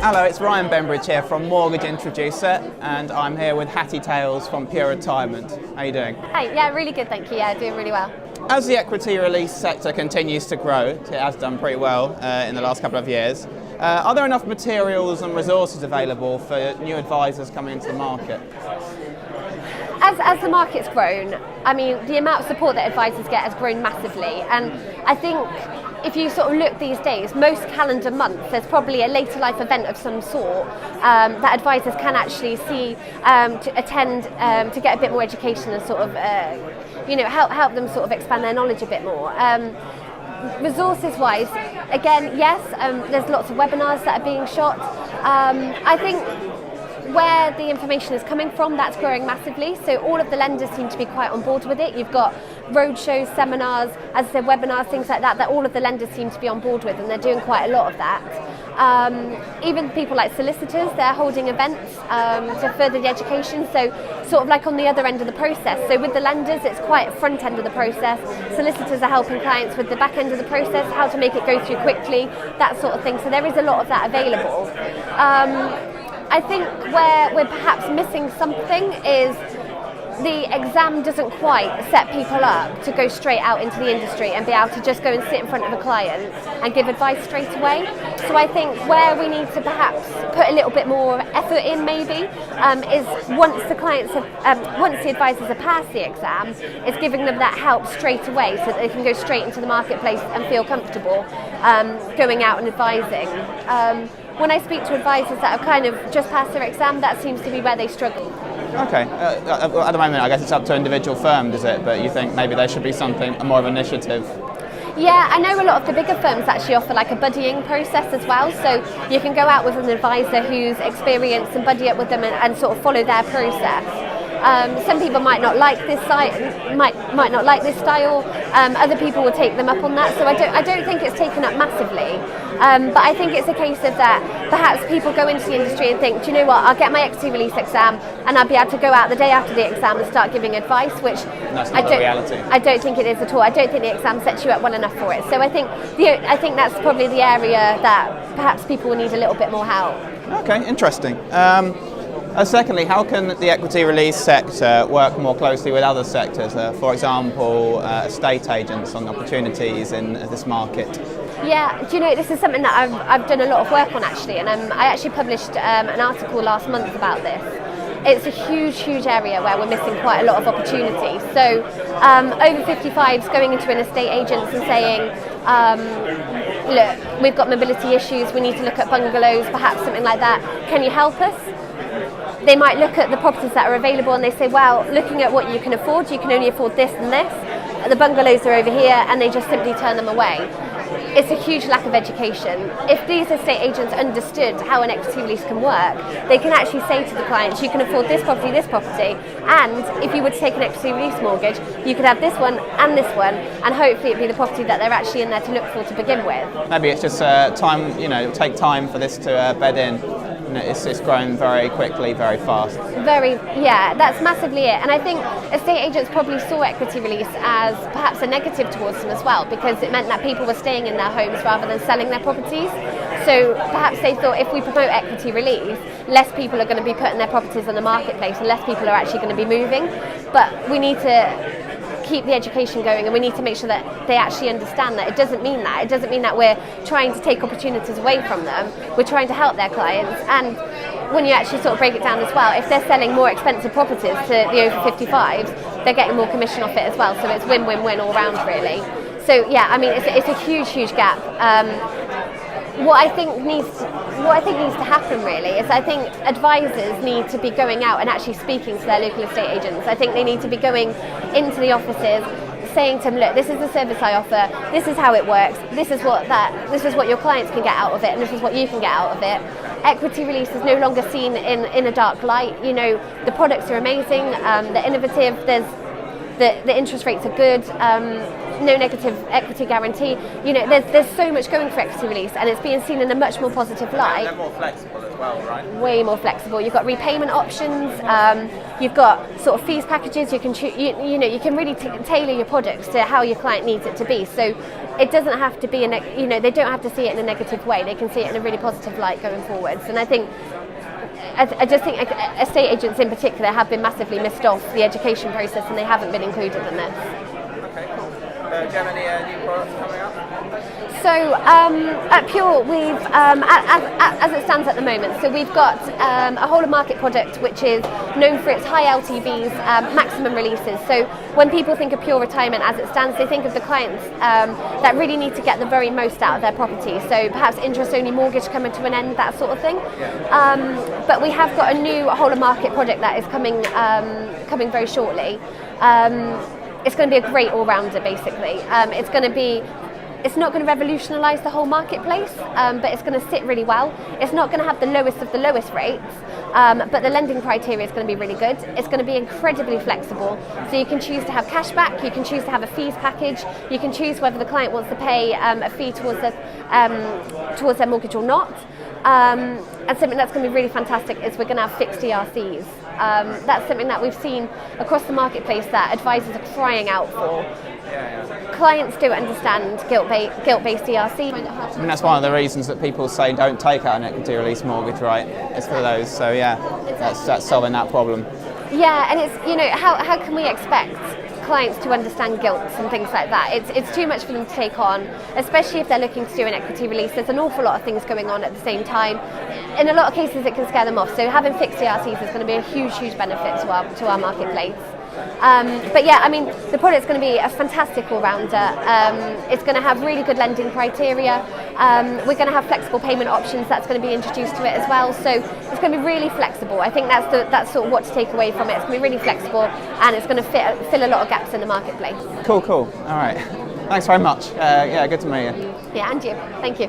Hello, it's Ryan Bembridge here from Mortgage Introducer, and I'm here with Hattie Tales from Pure Retirement. How are you doing? Hi, yeah, really good, thank you. Yeah, doing really well. As the equity release sector continues to grow, it has done pretty well in the last couple of years, are there enough materials and resources available for new advisors coming into the market? As the market's grown, I mean, the amount of support that advisors get has grown massively, and I think if you sort of look these days, most calendar months, there's probably a later life event of some sort that advisors can actually see, to attend, to get a bit more education and sort of, help them sort of expand their knowledge a bit more. Resources-wise, again, yes, there's lots of webinars that are being shot. I think where the information is coming from, that's growing massively. So all of the lenders seem to be quite on board with it. You've got roadshows, seminars, as I said, webinars, things like that all of the lenders seem to be on board with, and they're doing quite a lot of that. Even people like solicitors, they're holding events to further the education, so sort of like on the other end of the process. So with the lenders, it's quite front end of the process. Solicitors are helping clients with the back end of the process, how to make it go through quickly, that sort of thing. So there is a lot of that available. I think where we're perhaps missing something is the exam doesn't quite set people up to go straight out into the industry and be able to just go and sit in front of a client and give advice straight away. So I think where we need to perhaps put a little bit more effort in maybe is once the advisors have passed the exam, is giving them that help straight away so that they can go straight into the marketplace and feel comfortable going out and advising. When I speak to advisors that have kind of just passed their exam, that seems to be where they struggle. Okay, at the moment I guess it's up to individual firms, is it? But you think maybe there should be more of an initiative? Yeah, I know a lot of the bigger firms actually offer like a buddying process as well, so you can go out with an advisor who's experienced and buddy up with them and sort of follow their process. Some people might not like this might not like this style. Other people will take them up on that. So I don't think it's taken up massively. But I think it's a case of that perhaps people go into the industry and think, do you know what? I'll get my equity release exam and I'll be able to go out the day after the exam and start giving advice, which that's not the reality. I don't think it is at all. I don't think the exam sets you up well enough for it. So I think that's probably the area that perhaps people will need a little bit more help. Okay, interesting. Secondly, how can the equity release sector work more closely with other sectors? For example, estate agents on opportunities in this market? Yeah, do you know, this is something that I've done a lot of work on actually, and I actually published an article last month about this. It's a huge area where we're missing quite a lot of opportunity. So over 55s going into an estate agents and saying, look, we've got mobility issues, we need to look at bungalows, perhaps something like that. Can you help us? They might look at the properties that are available and they say, well, looking at what you can afford, you can only afford this and this. The bungalows are over here, and they just simply turn them away. It's a huge lack of education. If these estate agents understood how an equity release can work, they can actually say to the clients, you can afford this property, and if you were to take an equity release mortgage, you could have this one, and hopefully it'd be the property that they're actually in there to look for to begin with. Maybe it's just time, it'll take time for this to bed in. It's growing very quickly, very fast. That's massively it. And I think estate agents probably saw equity release as perhaps a negative towards them as well, because it meant that people were staying in their homes rather than selling their properties. So perhaps they thought if we promote equity release, less people are going to be putting their properties on the marketplace and less people are actually going to be moving. But we need to keep the education going, and we need to make sure that they actually understand that it doesn't mean that. It doesn't mean that we're trying to take opportunities away from them. We're trying to help their clients. And when you actually sort of break it down as well, if they're selling more expensive properties to the over 55s, they're getting more commission off it as well. So it's win-win-win all round really. So yeah, I mean, it's a huge gap. What I think needs to happen really is I think advisors need to be going out and actually speaking to their local estate agents. I think they need to be going into the offices, saying to them, look, this is the service I offer, this is how it works, this is what your clients can get out of it, and this is what you can get out of it. Equity release is no longer seen in a dark light. You know, the products are amazing, they're innovative, the interest rates are good, no negative equity guarantee. You know, there's so much going for equity release, and it's being seen in a much more positive light. They're more flexible as well. well, right? Way more flexible. You've got repayment options. You've got sort of fees packages. You can you can really tailor your products to how your client needs it to be. So it doesn't have to be they don't have to see it in a negative way. They can see it in a really positive light going forwards. And I just think estate agents in particular have been massively missed off the education process, and they haven't been included in this. Okay, cool. Do you have any new products coming up? So at Pure, we've, as it stands at the moment, so we've got a whole of market product which is known for its high LTVs, maximum releases. So when people think of Pure Retirement as it stands, they think of the clients that really need to get the very most out of their property. So perhaps interest-only mortgage coming to an end, that sort of thing. But we have got a new whole of market product that is coming very shortly. It's going to be a great all-rounder, basically. It's not going to revolutionise the whole marketplace, but it's going to sit really well. It's not going to have the lowest of the lowest rates, but the lending criteria is going to be really good. It's going to be incredibly flexible, so you can choose to have cash back, you can choose to have a fees package, you can choose whether the client wants to pay a fee towards their mortgage or not. And something that's going to be really fantastic is we're going to have fixed ERCs. That's something that we've seen across the marketplace that advisors are crying out for. Clients don't understand guilt-based ERC. I mean, that's one of the reasons that people say don't take out an equity release mortgage, right? It's for those. So yeah, that's solving that problem. Yeah, and it's how can we expect clients to understand guilt and things like that? It's too much for them to take on, especially if they're looking to do an equity release. There's an awful lot of things going on at the same time. In a lot of cases, it can scare them off. So having fixed ERCs is going to be a huge benefit to our marketplace. But yeah, I mean, the product's going to be a fantastic all-rounder. It's going to have really good lending criteria. We're going to have flexible payment options that's going to be introduced to it as well. So it's going to be really flexible. I think that's sort of what to take away from it. It's going to be really flexible, and it's going to fill a lot of gaps in the marketplace. Cool. All right. Thanks very much. Yeah, good to meet you. Yeah, and you. Thank you.